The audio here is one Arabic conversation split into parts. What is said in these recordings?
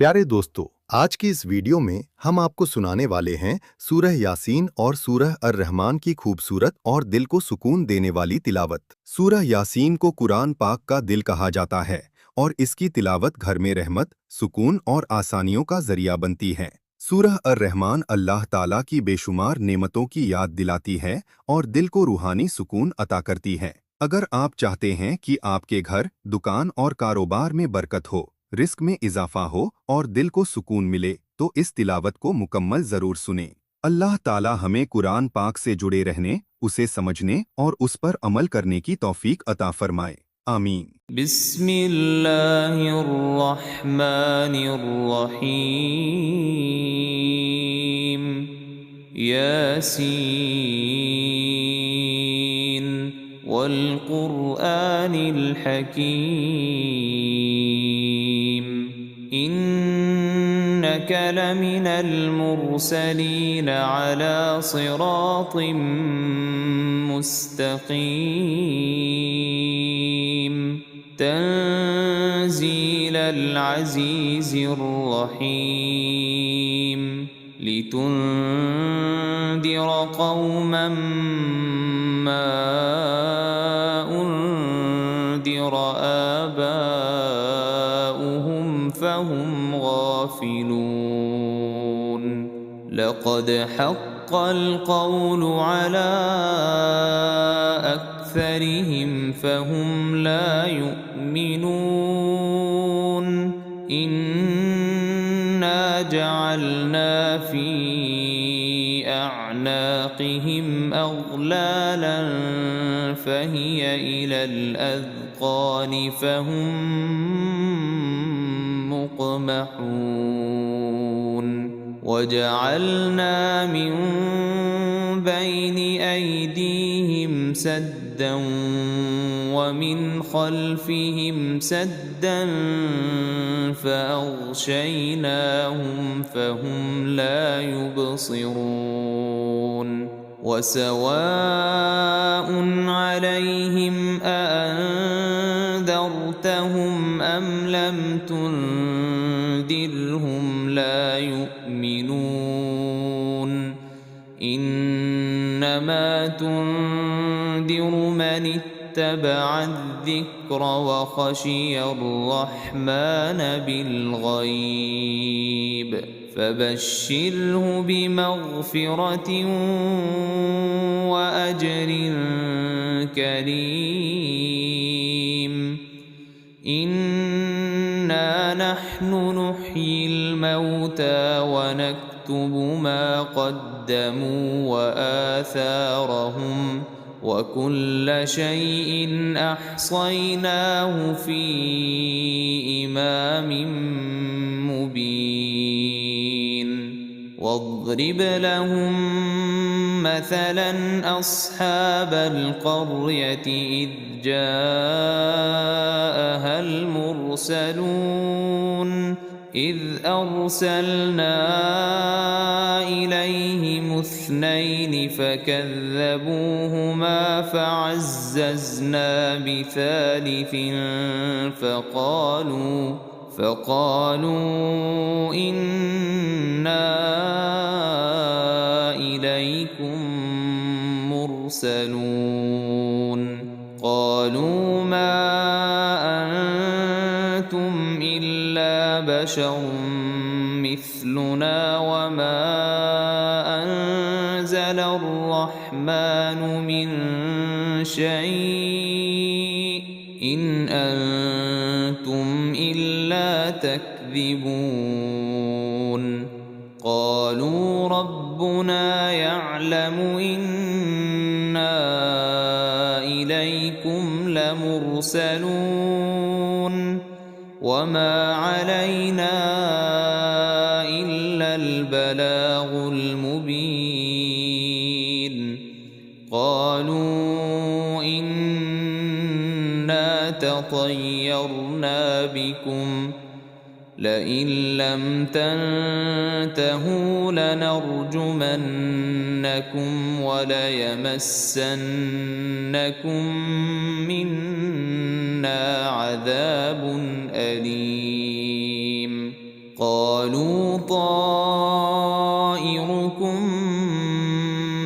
प्यारे दोस्तों, आज की इस वीडियो में हम आपको सुनाने वाले हैं सूरह यासीन और सूरह अर-रहमान की खूबसूरत और दिल को सुकून देने वाली तिलावत। सूरह यासीन को कुरान पाक का दिल कहा जाता है और इसकी तिलावत घर में रहमत, सुकून और आसानियों का जरिया बनती है। सूरह अर-रहमान अल्लाह ताला की बेशुमार नेमतों की याद दिलाती है और दिल को रूहानी सुकून अता करती है। अगर आप चाहते हैं कि आपके घर, दुकान और कारोबार में बरकत हो, रिस्क में इजाफा हो और दिल को सुकून मिले, तो इस तिलावत को मुकम्मल जरूर सुनें। अल्लाह ताला हमें कुरान पाक से जुड़े रहने, उसे समझने और उस पर अमल करने की तौफीक अता फरमाए। आमीन। बिस्मिल्लाहिर्रहमानिर्रहीम। यासीन वल क़ुरआनिल हकीम। इन्नक लमिनल मुरसलीन अला सिरातिम मुस्तक़ीम। तंज़ीलल अज़ीज़िर रहीम। लितुन्दिर क़ौमन मा उन्दिर आबाउहुम फहुम गाफ़िलून। लक़द हक़्क़ल क़ौलु अला अक्सरिहिम फहुम ला युमिनून। इन्ना जअलना फी अअनाक़िहिम अग़लालन फहिय इलल अज़क़ान फहुम मुक़महून। वजअलना मिन बैनि अयदीहिम सद्दन वमिन खल्फिहिम सद्दन फ़अग़शयनाहुम फ़हुम ला युबसिरून। वसवाउन अलैहिम अअन्ज़रतहुम अम लम तुन्ज़िरहुम ला युमिनून। इन्नमा तुन्ज़िरु मन इत्तबअ अज़्ज़िक्र वख़शियर रहमान बिलग़ैब। फबश्शिरहु बिमग़फ़िरतिन वअज्रिन करीम। इन्ना नहनु नुह्यिल मौता वनक्तुबु मा क़द्दमू वआथारहुम वकुल्ल शैइन अहसैनाहु फी इमामिन मुबीन। वाضرب لهم مثلا أصحاب القرية إذ جاءها المرسلون إذ أرسلنا إليهم اثنين فكذبوهما فعززنا بثالث فقالوا إنا إليكم مرسلون. قالوا ما أنتم إلا بشر مثلنا وما أنزل الرحمن من شيء إن أنتم إلا تكذبون. قالوا ربنا يعلم إنا إليكم لمرسلون وما علينا إلا البلاغ المبين. قالوا إنا تطيرنا بكم لئن لم تنتهوا لنرجمنكم وليمسنكم منا عذاب أليم. قالوا طائركم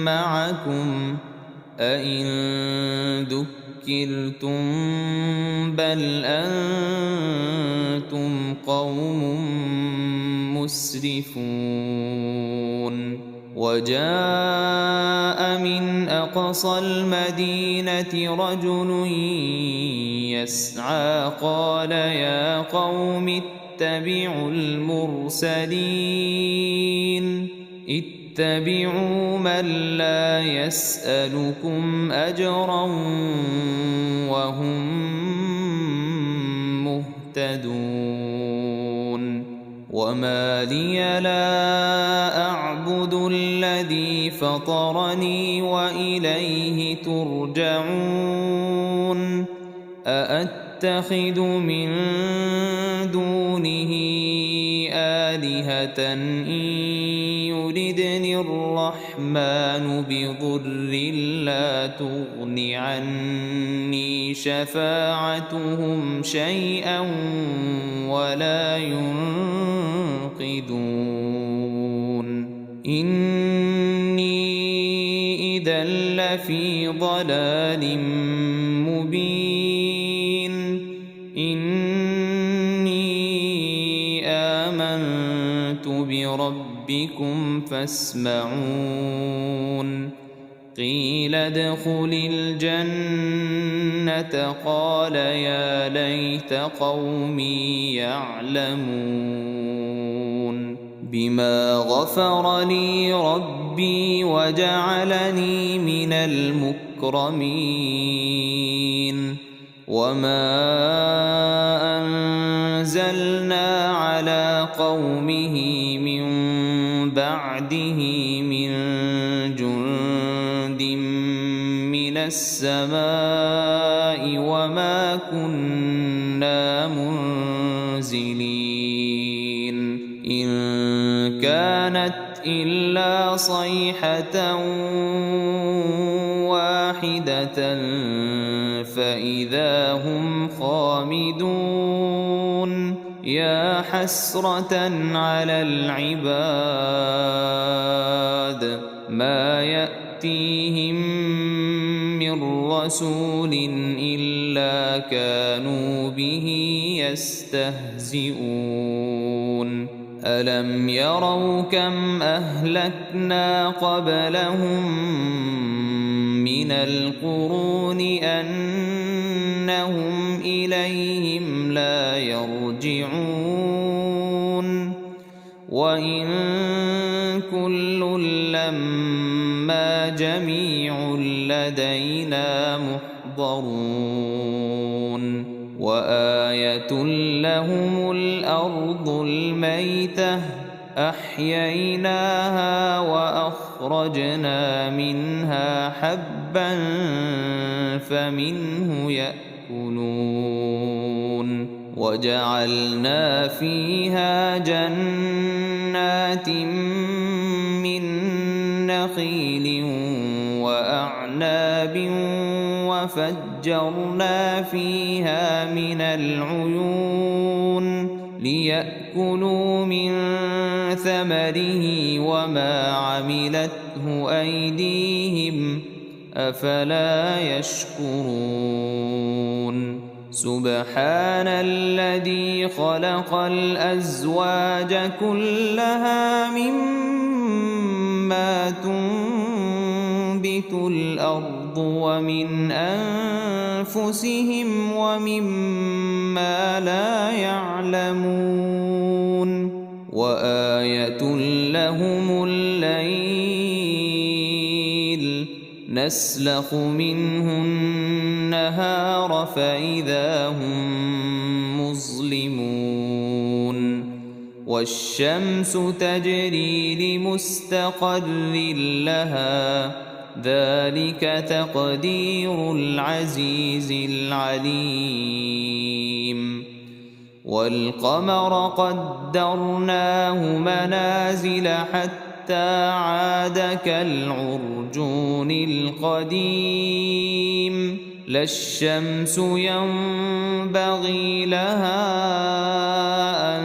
معكم أئن ذكرتم بل أنتم قوم مسرفون وجاء من أقصى المدينة رجل يسعى قال يا قوم اتبعوا المرسلين اتبعوا من لا يسألكم أجرا وهم مهتدون وما لي لا أعبد الذي فطرني وإليه ترجعون أأتخذ من دونه آلهة إن يردني الرحمن بضر لا تغن عني شفاعتهم شيئا ولا ينقذون إني إذا لفي ضلال مبين إني آمنت بربكم فاسمعون قيل ادخل الجنة قال يا ليت قومي يعلمون بما غفر لي ربي وجعلني من المكرمين وما أنزلنا على قومه من بعده من جند من السماء وما كنا منزلين إن كانت إلا صيحة واحدة فإذا هم خامدون يا حسرة على العباد ما يأتيهم من رسول إلا كانوا به يستهزئون ألم يروا كم أهلكنا قبلهم من القرون أنهم إليهم لا يرجعون وإن كل لما جميع لدينا محضرون وآية لهم الأرض الميتة أحييناها وأخرجنا منها حبا فمنه يأكلون وجعلنا فيها جنات من نخيل وأعناب وفجرنا فيها من العيون ليأكلوا من ثمره وما عملته أيديهم أفلا يشكرون سبحان الذي خلق الأزواج كلها مما تنبت الأرض ومن أنفسهم ومما لا يعلمون وآية لهم الليل نسلخ منه النهار فإذا هم مظلمون والشمس تجري لمستقر لها ذلك تقدير العزيز العليم والقمر قدرناه منازل حتى عاد كالعرجون القديم لا الشمس ينبغي لها أن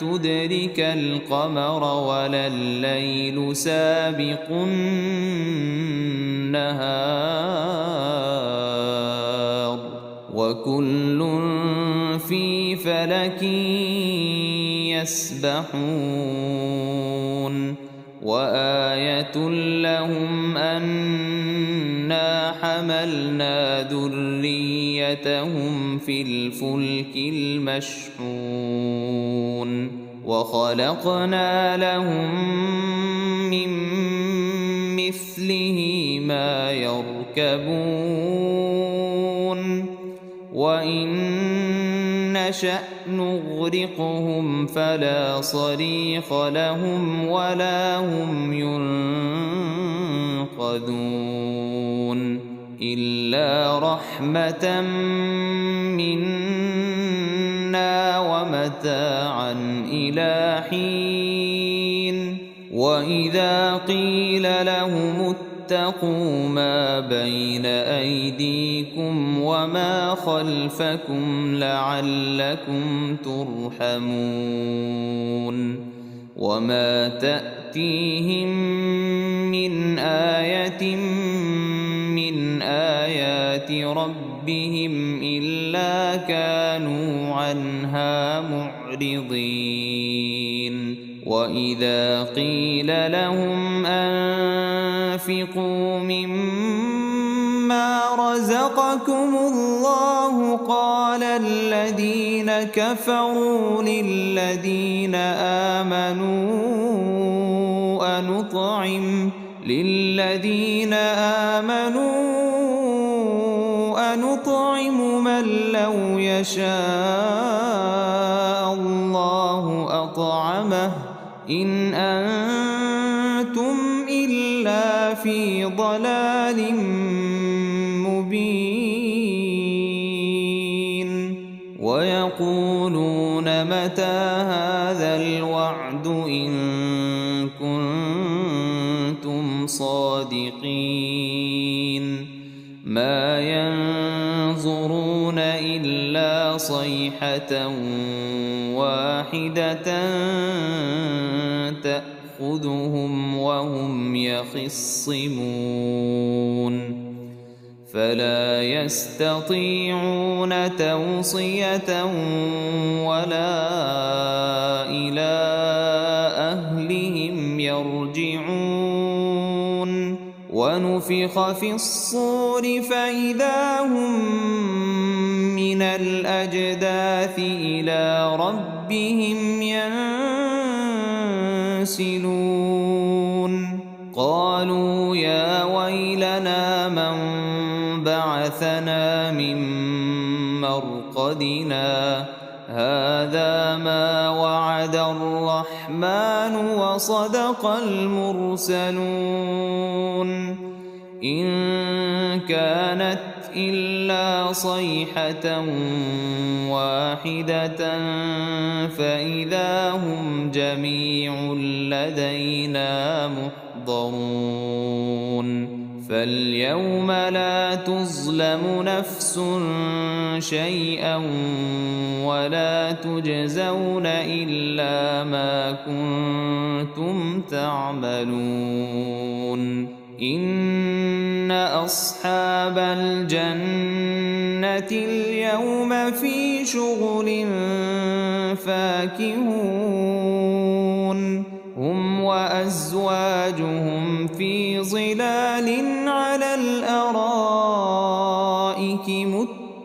تدرك القمر ولا الليل سابق النهار وكل في فلك يسبحون وآية لهم أنا حملنا ذريتهم في الفلك المشحون وخلقنا لهم من مثله ما يركبون وإن نشأ نغرقهم فلا صريخ لهم ولا هم ينقذون إلا رحمة منا ومتاعا إلى حين وإذا قيل لهم اتقوا ما بين أيديكم وما خلفكم لعلكم ترحمون وما تأتيهم من آية من آيات ربهم إلا كانوا عنها معرضين وإذا قيل لهم أنفقوا مما رزقكم الله قال الذين كفروا للذين آمنوا أنطعم من لو يشاء الله أطعمه إن أنتم إلا في ضلال مبين ويقولون متى هذا الوعد إن كنتم صادقين ما ينظرون إلا صيحة واحدة تأخذهم وهم يخصمون فلا يستطيعون توصية ولا إلى أهلهم يرجعون ونفخ في الصور فإذا هم من الأجداث إلى ربهم ينسلون قالوا يا ويلنا من بعثنا من مرقدنا هذا ما وعد الرحمن وصدق المرسلون إن كانت إلا صيحة واحدة فإذا هم جميع لدينا محضرون فاليوم لا تظلم نفس شيئا ولا تجزون إلا ما كنتم تعملون إن أصحاب الجنة اليوم في شغل فاكهون هم وأزواجهم في ظلال على الأرائك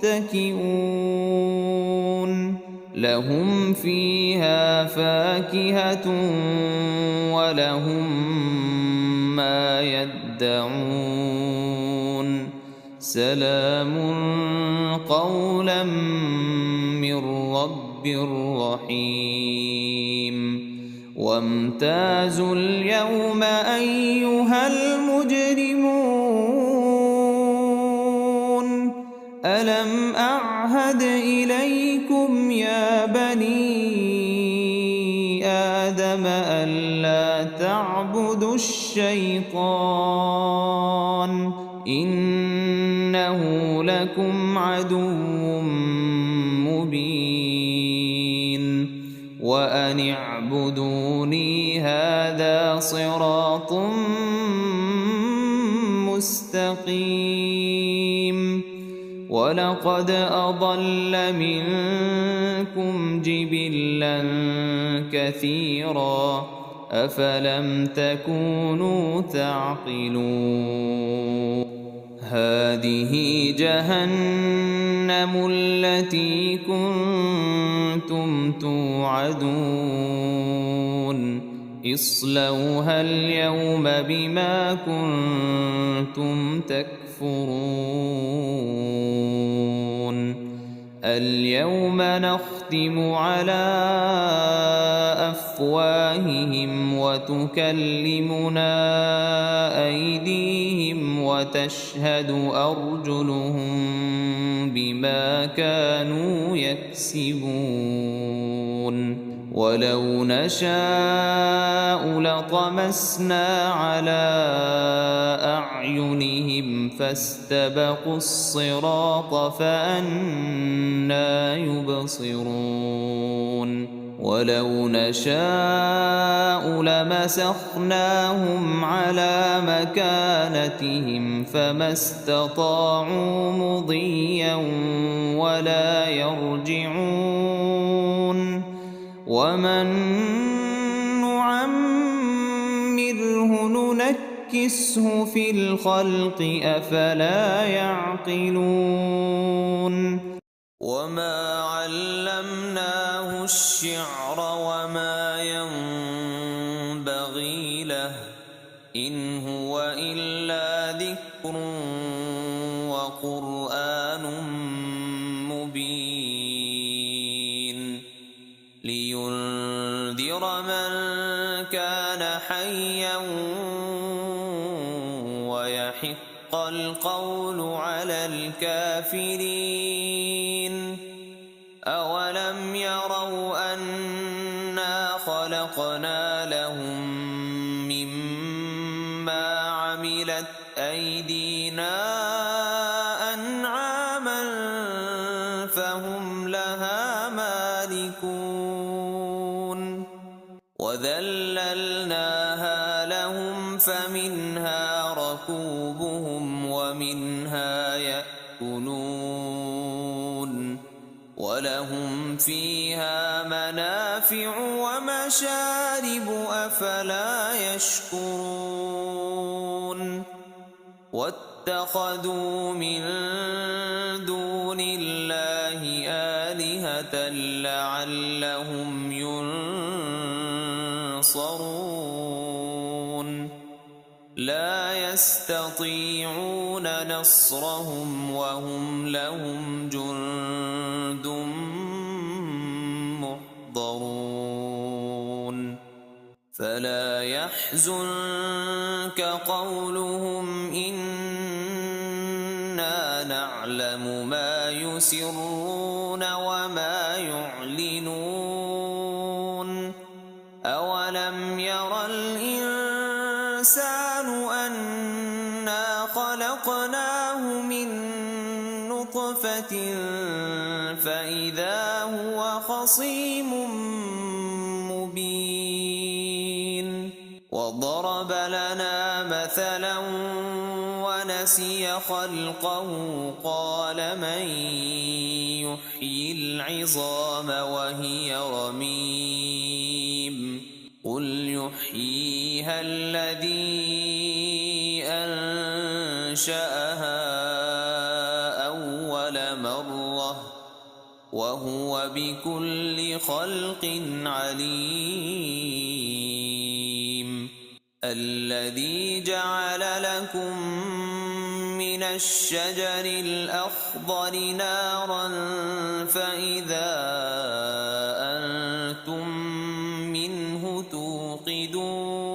متكئون لهم فيها فاكهة ولهم ما يدعون سلام قولا من رب رحيم وامتازوا اليوم أيها المجرمون ألم أعهد إليكم يا بني آدم ألا تعبدوا الشيطان إنه لكم عدو مبين وأن فاعبدوني هذا صراط مستقيم ولقد أضل منكم جبلا كثيرا أفلم تكونوا تعقلون هذه جهنم التي كنتم توعدون اصلوها اليوم بما كنتم تكفرون اليوم نختم على أفواههم وتكلمنا أيديهم وتشهد أرجلهم بما كانوا يكسبون ولو نشاء لطمسنا على أعينهم فاستبقوا الصراط فأنى يبصرون ولو نشاء لمسخناهم على مكانتهم فما استطاعوا مضيا ولا يرجعون ومن نعمره ننكسه في الخلق أفلا يعقلون وما علمناه الشعر وما ينبغي له إن هو إلا ذكر وقرآن مبين لينذر من كان حيا ويحق القول على الكافرين أولم يروا أنا خلقنا لهم مما عملت أيدينا أنعاما فهم لها مالكون وذللناها لهم فمنها ركوبهم ومنها يأكلون ولهم فيها منافع ومشارب أفلا يشكرون واتخذوا من دون الله آلهة لعلهم ينصرون لا يستطيعون نصرهم وهم لهم جند محضرون فلا يحزنك قولهم إنا نعلم ما يسرون وما يعلنون أولم ير الإنسان أنا خلقناه من نطفة فإذا هو خصيم مبين وضرب لنا مثلا ونسي خلقه قال من يحيي العظام وهي رميم قل يحييها الذي أنشأها أول مرة وهو بكل خلق عليم الذي جعل لكم من الشجر الأخضر نارا فإذا أنتم منه توقدون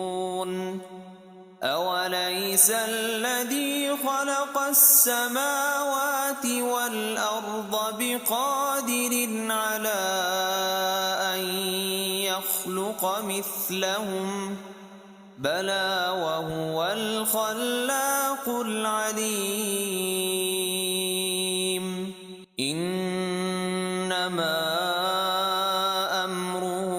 أوليس الذي خلق السماوات والأرض بقادر على أن يخلق مثلهم بلى وهو الخلاق العليم إنما أمره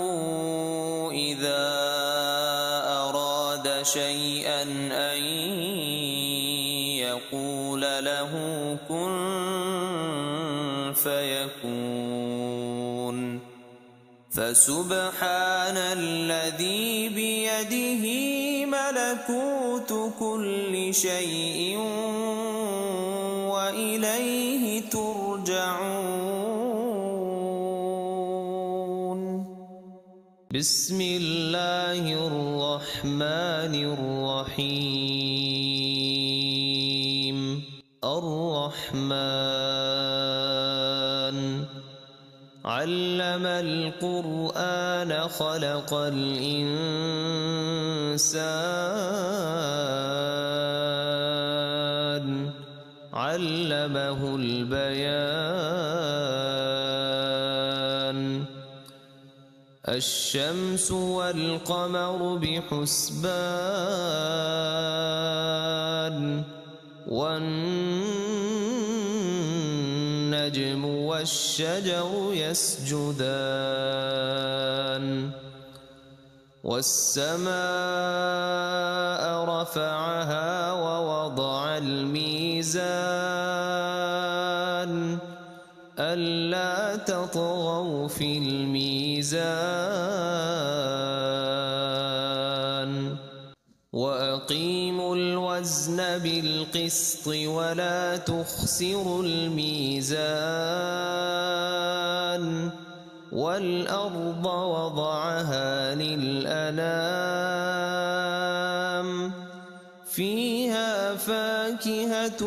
شيئا أن يقول له كن فيكون. فسبحان الذي بيده ملكوت كل شيء وإليه ترجعون. بسم الله الرحمن الرحيم. الرحمن علم القرآن خلق الإنسان علمه البيان. الشمس والقمر بحسبان والنجم والشجر يسجدان. والسماء رفعها ووضع الميزان ألا تطغوا في الميزان وأقيموا الوزن بالقسط ولا تخسروا الميزان. والأرض وضعها للأنام فيها فاكهة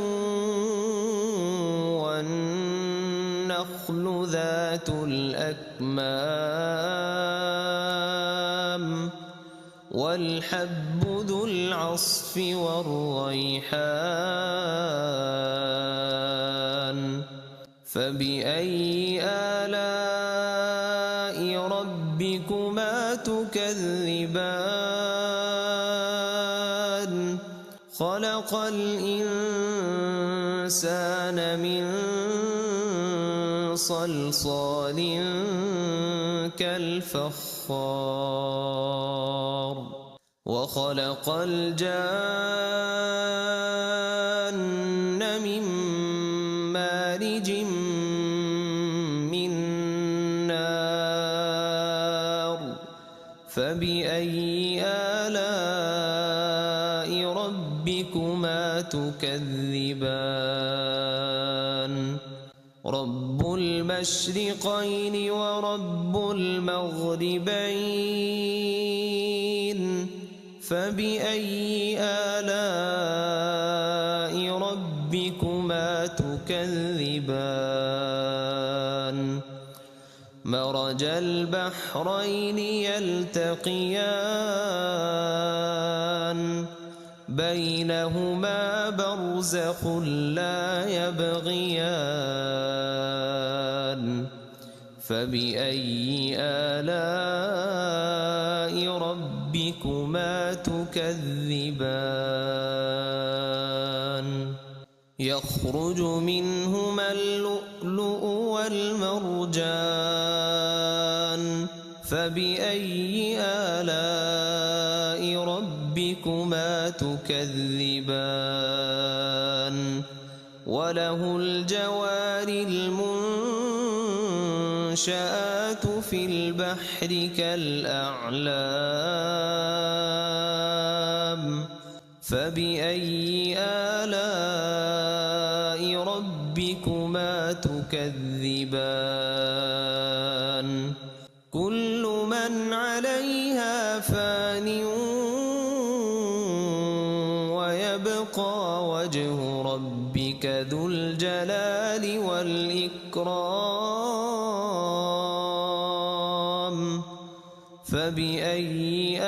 والنخل ذات الأكمام والحب ذو العصف والريحان. فبأي آلاء ربكما تكذبان. خلق الإنسان من صلصال كالفخار وخلق الجان من مارج من نار. فبأي آلاء ربكما تكذبان. رب المشرقين ورب المغربين. فبأي آلاء ربكما تكذبان. مرج البحرين يلتقيان بينهما برزخ لا يبغيان. فبأي آلاء ربكما تكذبان. يخرج منهما اللؤلؤ والمرجان. فبأي آلاء ربكما تكذبان. وله الجوار المنشآت في البحر كالأعلام. فبأي آلاء ربكما تكذبان. كل من عليها فان ويبقى وجه ربك ذو الجلال والإكرام. فبأي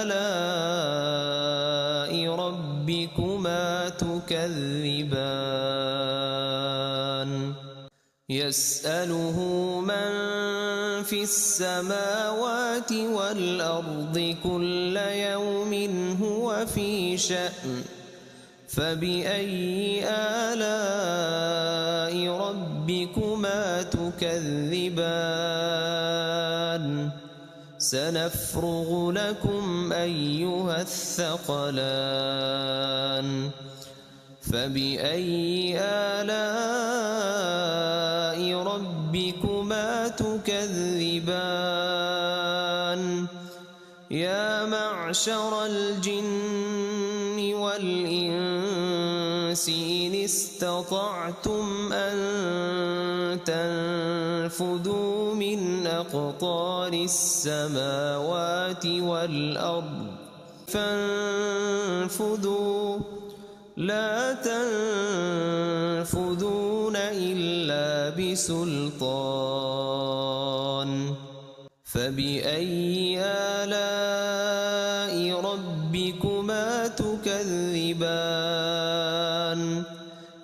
آلاء ربكما تكذبان. يسأله من في السماوات والأرض كل يوم هو في شأن. فبأي آلاء ربكما تكذبان. سنفرغ لكم أيها الثقلان فبأي آلاء ربكما تكذبان يا معشر الجن والإنس إن استطعتم أن تنفذوا من أقطار السماوات والأرض فانفذوا لا تنفذون إلا بسلطان فبأي آلاء ربكما تكذبان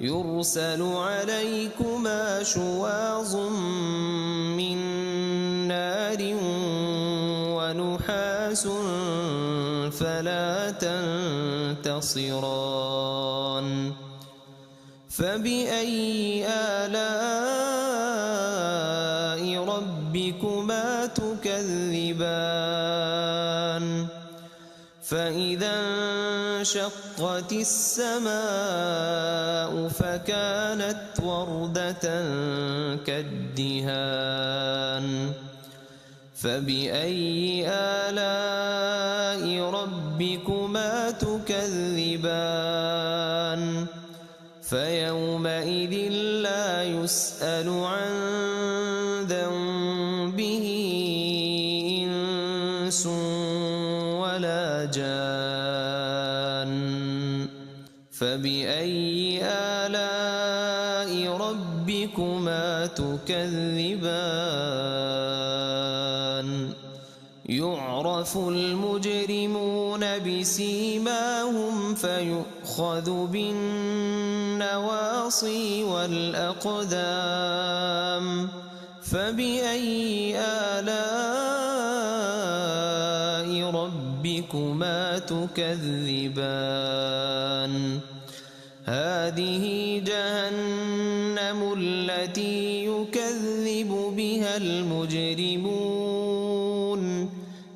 يرسل عليكما شواظ من نار ونحاس فلا تنتصران فبأي آلاء ربكما تكذبان فإذا انشقت السماء فكانت وردة كالدهان فبأي آلاء ربكما تكذبان فيومئذ لا يسأل عن ذنبه إنس ولا جان فبأي آلاء ربكما تكذبان يعرف المجرمون بسيماهم فيؤخذ بالنواصي والأقدام فبأي آلاء ربكما تكذبان هذه جهنم التي يكذب بها المجرمون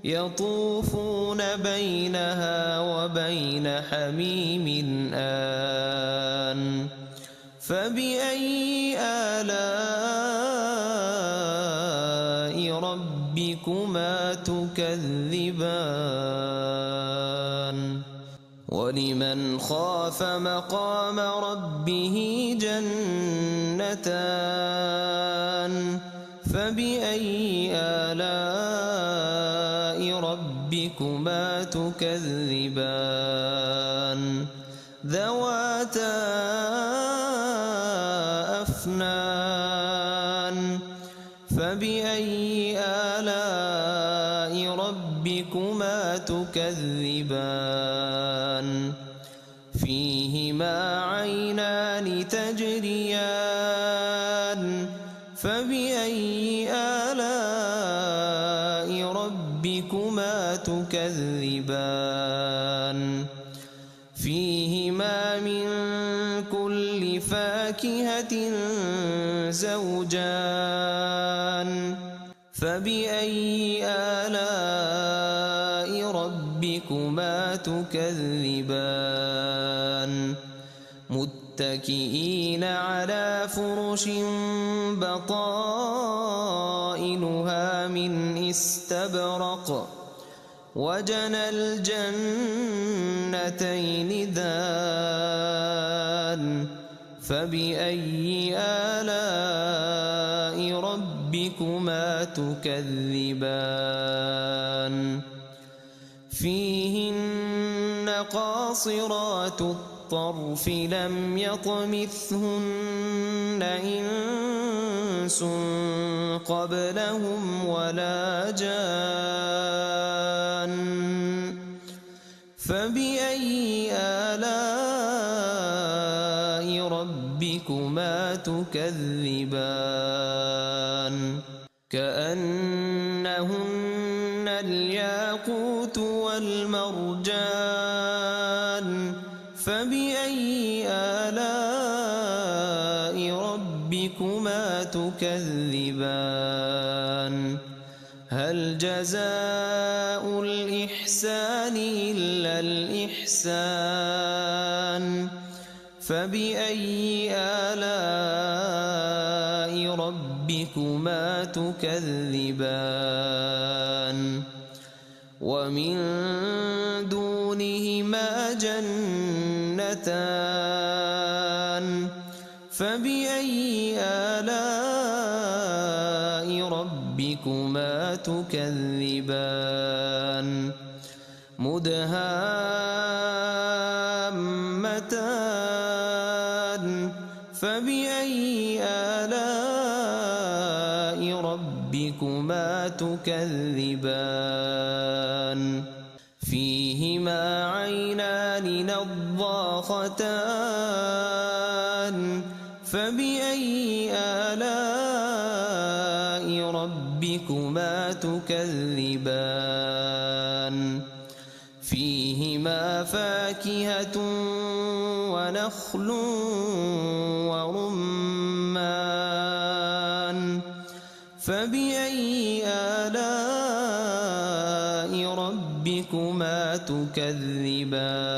يطوفون بينها وبين حميم آن فبأي آلاء ربكما تكذبان ولمن خاف مقام ربه جنتان فبأي آلاء ربكما تكذبان ذواتا أفنان فبأي آلاء ربكما تكذبان فيهما عينان تجريان فبأي آلاء ربكما تكذبان فيهما من كل فاكهة زوجان فبأي آلاء ربكما تكذبان متكئين على فرش بطائنها من استبرق وجنى الجنتين دان فبأي آلاء ربكما تكذبان فيهن قاصرات الطرف لم يطمثهن إنس قبلهم ولا جان فبأي آلاء ربكما تكذبان كأنهن الياقوت والمرجان فبأي آلاء ربكما تكذبان هل جزاء الإحسان إلا الإحسان فبأي آلاء ربكما تكذبان ومن دونهما جنتان فبأي آلاء ربكما تكذبان مدهامتان فبأي آلاء ربكما تكذبان فيهما عينان نضاختان فبأي آلاء ربكما تكذبان فيهما فاكهة ونخل ورمان فبأي آلاء ربكما تكذبان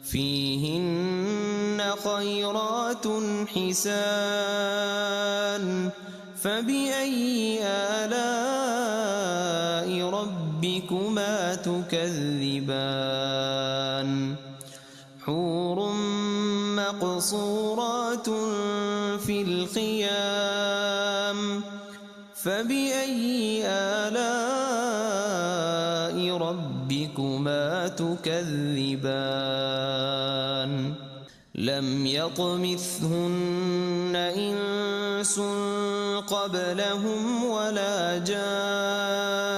فيهن خيرات حسان فبأي آلاء ربكما تكذبان حور مقصورات في الخيام فبأي آلاء ربكما تكذبان لم يطمثهن إنس قبلهم ولا جان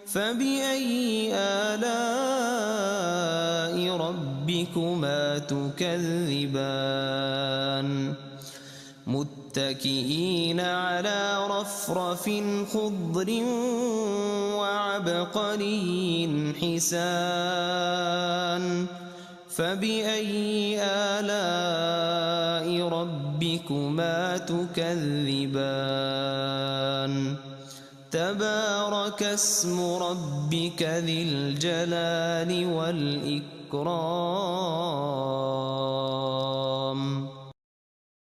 فبأي آلاء ربكما تكذبان متكئين على رفرف خضر وعبقري حسان فبأي آلاء ربكما تكذبان تبارك اسم ربك ذي الجلال والإكرام